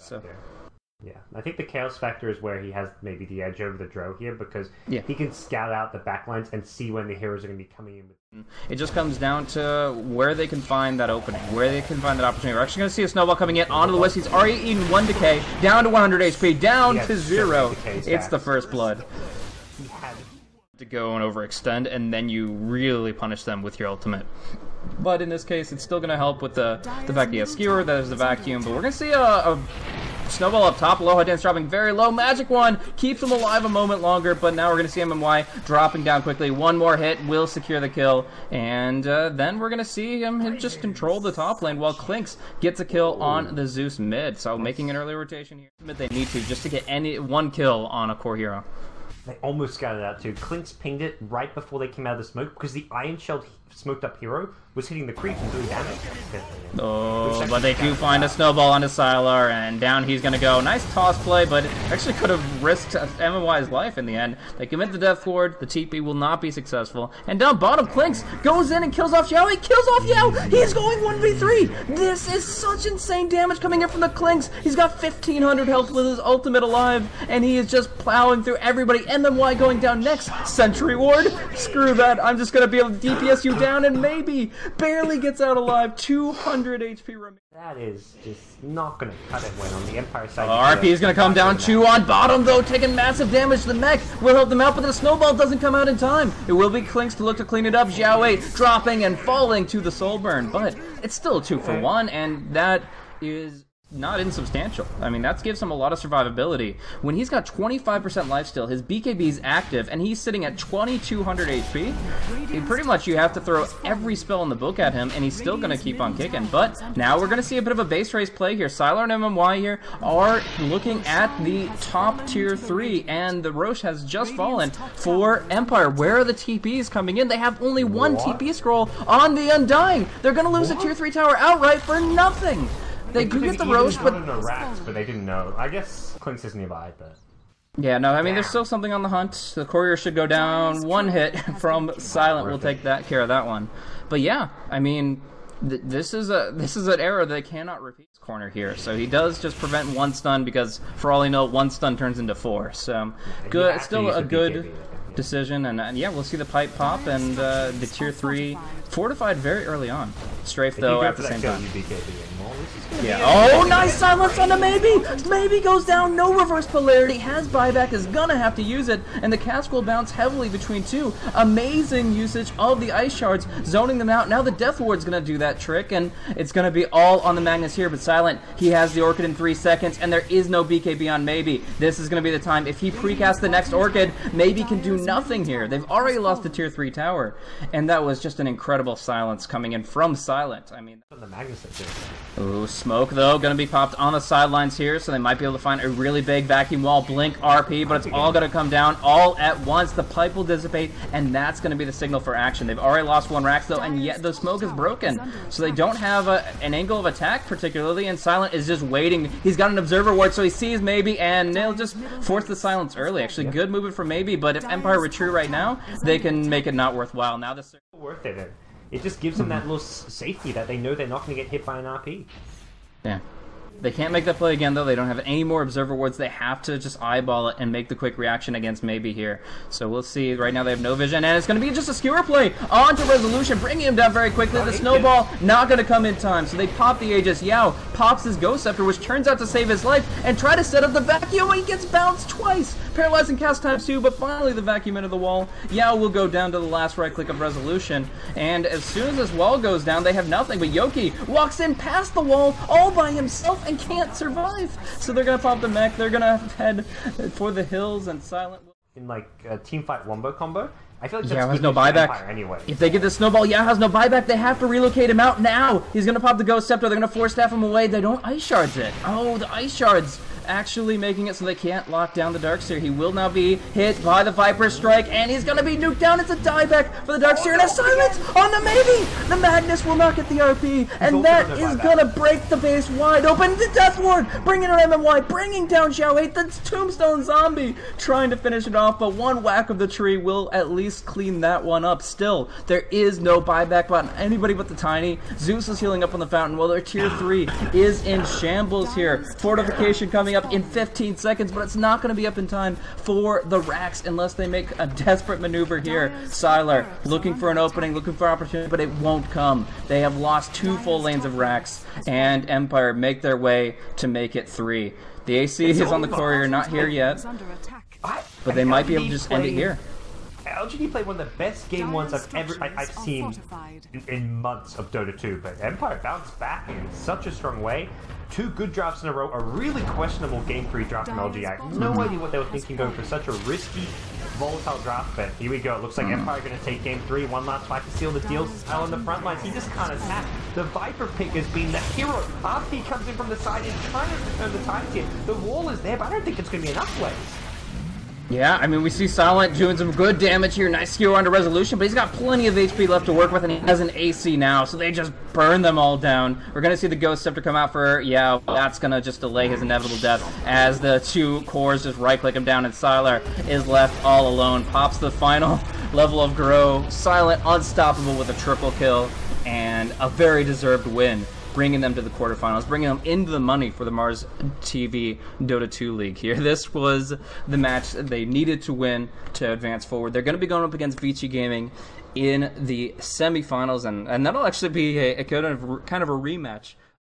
So. Yeah, I think the Chaos Factor is where he has maybe the edge over the Drow here, because he can scout out the backlines and see when the heroes are going to be coming in. It just comes down to where they can find that opening, where they can find that opportunity. We're actually going to see a snowball coming in onto the West. He's already eaten 1 decay, down to 100 HP, down to 0. It's the first blood. To go and overextend, and then you really punish them with your ultimate. But in this case, it's still going to help with the fact that he has Skewer, there's the vacuum, but we're going to see a snowball up top. Alohadance dropping very low. Magic One keeps him alive a moment longer, but now we're going to see MMY dropping down quickly. One more hit will secure the kill, and then we're going to see him just control the top lane while Clinkz gets a kill on the Zeus mid. So making an early rotation here. They need to just to get one kill on a core hero. They almost got it out too. Clinkz pinged it right before they came out of the smoke because the Iron Shelled smoked up hero was hitting the creep and doing damage. Oh, but they do find a snowball onto Sylar, and down he's going to go. Nice toss play, but it actually could have risked MMY's life in the end. They commit the Death Ward, the TP will not be successful, and down bottom, Clinkz goes in and kills off Yao. He kills off Yao! He's going 1v3! This is such insane damage coming in from the Clinkz. He's got 1500 health with his ultimate alive, and he is just plowing through everybody. MMY going down next. Sentry Ward? Screw that, I'm just going to be able to DPS you down, and maybe barely gets out alive. 200 HP remaining. That is just not going to cut it when on the Empire side. RP is going to come down. 2 on bottom, though, taking massive damage to the mech. Will help them out, but the snowball doesn't come out in time. It will be Clinkz to look to clean it up. Xiao dropping and falling to the soul burn, but it's still a 2-for-1, and that is not insubstantial. I mean, that gives him a lot of survivability. When he's got 25% lifesteal, his BKB is active, and he's sitting at 2200 HP, pretty much you have to throw every spell in the book at him, and he's still going to keep on kicking. But now we're going to see a bit of a base race play here. Sylar and MMY here are looking at the top tier 3, and the Roche has just fallen for Empire. Where are the TPs coming in? They have only one TP scroll on the Undying. They're going to lose a tier 3 tower outright for nothing. They do get the Roche, but they didn't know. I guess Clinkz is nearby, but yeah, no, I mean, there's still something on the hunt. The courier should go down. One hit from Silent will take care of that one. But yeah, I mean, this is an error they cannot repeat. Corner here, so he does just prevent 1 stun because, for all you know, 1 stun turns into 4. So good, still a good decision, and yeah, we'll see the pipe pop and the tier 3 fortified very early on. Strafe though at the same time. Yeah. Oh, nice silence on the maybe! Maybe goes down, no reverse polarity, has buyback, is gonna have to use it, and the cast will bounce heavily between 2. Amazing usage of the ice shards, zoning them out. Now the Death Ward's gonna do that trick, and it's gonna be all on the Magnus here, but Silent, he has the Orchid in 3 seconds, and there is no BKB on Maybe. This is gonna be the time. If he precasts the next Orchid, Maybe can do nothing here. They've already lost the tier 3 tower, and that was just an incredible silence coming in from Silent. I mean, the Magnus. Ooh, smoke though, gonna be popped on the sidelines here, so they might be able to find a really big vacuum wall, blink RP, but it's all gonna come down all at once. The pipe will dissipate, and that's gonna be the signal for action. They've already lost 1 Rax though, and yet the smoke is broken, so they don't have an angle of attack particularly, and Silent is just waiting. He's got an observer ward, so he sees Maybe, and they'll just force the silence early. Actually, good movement for Maybe, but if Empire retreat right now, they can make it not worthwhile. Now this worth it. It just gives them that little safety that they know they're not going to get hit by an RP. Yeah. They can't make that play again, though. They don't have any more observer wards. They have to just eyeball it and make the quick reaction against Maybe here. So we'll see. Right now they have no vision, and it's going to be just a skewer play onto Resolution, bringing him down very quickly. The snowball not going to come in time, so they pop the Aegis. Yao pops his Ghost Scepter, which turns out to save his life, and try to set up the vacuum, and he gets bounced twice. Paralyzing cast ×2, but finally the vacuum into the wall. Yao will go down to the last right click of Resolution, and as soon as this wall goes down, they have nothing, but Yoky walks in past the wall all by himself and can't survive. So they're going to pop the mech, they're going to head for the hills, and Silent in like a teamfight wombo combo. I feel like Yao has no buyback. Anyway. If they get the snowball, Yao has no buyback. They have to relocate him out now. He's going to pop the Ghost Scepter. They're going to force staff him away. They don't Ice Shards it. Oh, the Ice Shards actually making it so they can't lock down the Darkseer. He will now be hit by the Viper Strike, and he's going to be nuked down. It's a dieback for the Darkseer, and a silence on the maybe! The Magnus will not get the RP, and that is going to break the base wide open. The Death Ward bringing her MMY, bringing down Xiao 8, the Tombstone Zombie, trying to finish it off, but one whack of the tree will at least clean that one up. Still, there is no buyback button. Anybody but the Tiny. Zeus is healing up on the fountain, while their tier 3 is in shambles here. Fortification coming up in 15 seconds, but it's not going to be up in time for the Rax unless they make a desperate maneuver here. Sylar looking for an opening, looking for opportunity, but it won't come. They have lost 2 full lanes of Rax, and Empire make their way to make it 3. The AC is on the courier, not here yet, but they might be able to just end it here. LGD played one of the best game ones I've seen in months of Dota 2, but Empire bounced back in such a strong way. 2 good drafts in a row, a really questionable game 3 draft from LG. I have no idea what they were thinking going for such a risky, volatile draft, but here we go. It looks like Empire going to take game 3, one last fight to seal the deal. Sylar on the front lines, he just can't attack. The Viper pick has been the hero. After he comes in from the side and trying to return the time here. The wall is there, but I don't think it's going to be enough ways. Yeah, I mean, we see Silent doing some good damage here. Nice skewer onto Resolution, but he's got plenty of HP left to work with, and he has an AC now, so they just burn them all down. We're going to see the Ghost Scepter come out for, yeah, that's going to just delay his inevitable death as the 2 cores just right-click him down, and Sylar is left all alone. Pops the final level of Grow. Silent unstoppable with a triple kill, and a very deserved win, bringing them to the quarterfinals, bringing them into the money for the Mars TV Dota 2 League here. This was the match they needed to win to advance forward. They're going to be going up against LGD-GAMING in the semifinals, and that'll actually be a kind of a rematch